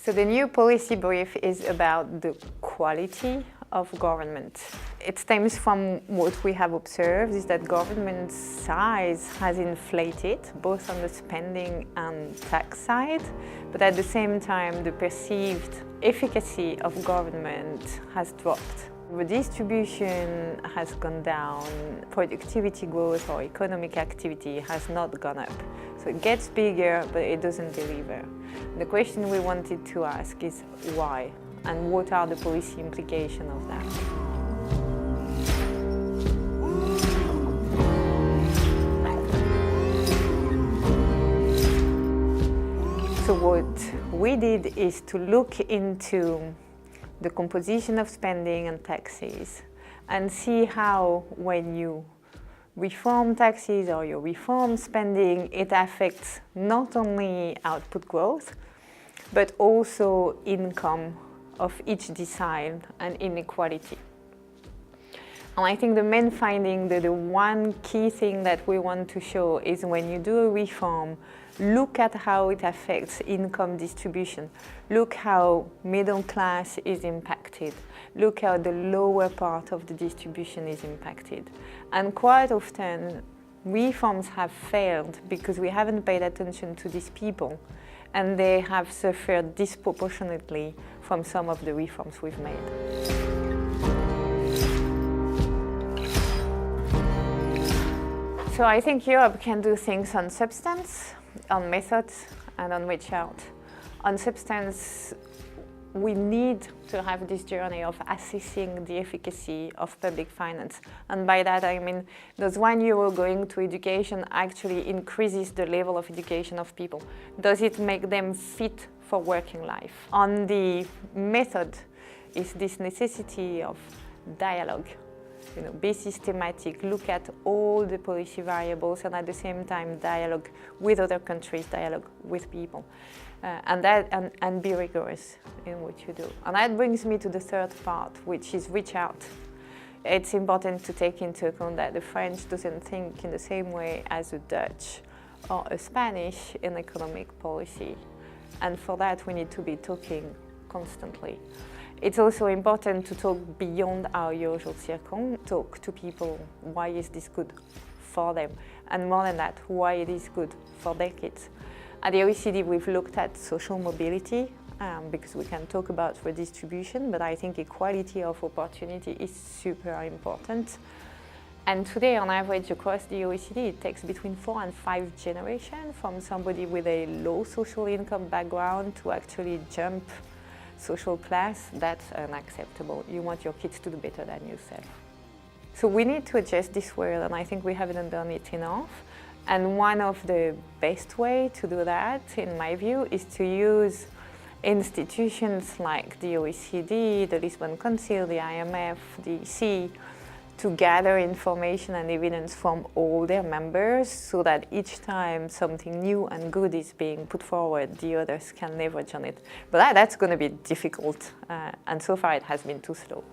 So the new policy brief is about the quality of government. It stems from what we have observed is that government size has inflated, both on the spending and tax side, but at the same time the perceived efficacy of government has dropped. The distribution has gone down, productivity growth or economic activity has not gone up. So it gets bigger, but it doesn't deliver. The question we wanted to ask is why, and what are the policy implications of that? So what we did is to look into the composition of spending and taxes and see how, when you reform taxes or you reform spending, it affects not only output growth, but also income of each decile and inequality. And I think the main finding, the one key thing that we want to show is when you do a reform, look at how it affects income distribution. Look how middle class is impacted. Look how the lower part of the distribution is impacted. And quite often, reforms have failed because we haven't paid attention to these people, and they have suffered disproportionately from some of the reforms we've made. So I think Europe can do things on substance, on methods, and on reach out. On substance, we need to have this journey of assessing the efficacy of public finance. And by that I mean, does €1 going to education actually increases the level of education of people? Does it make them fit for working life? On the method is this necessity of dialogue. Be systematic, look at all the policy variables, and at the same time dialogue with other countries, dialogue with people, and be rigorous in what you do. And that brings me to the third part, which is reach out. It's important to take into account that the French doesn't think in the same way as a Dutch or a Spanish in economic policy, and for that we need to be talking constantly. It's also important to talk beyond our usual circle, talk to people, why is this good for them? And more than that, why it is good for their kids. At the OECD, we've looked at social mobility, because we can talk about redistribution, but I think equality of opportunity is super important. And today, on average, across the OECD, it takes between 4 and 5 generations from somebody with a low social income background to actually jump social class. That's unacceptable. You want your kids to do better than yourself. So we need to adjust this world, and I think we haven't done it enough. And one of the best ways to do that, in my view, is to use institutions like the OECD, the Lisbon Council, the IMF, the EC, to gather information and evidence from all their members so that each time something new and good is being put forward, the others can leverage on it. But that's going to be difficult, and so far it has been too slow.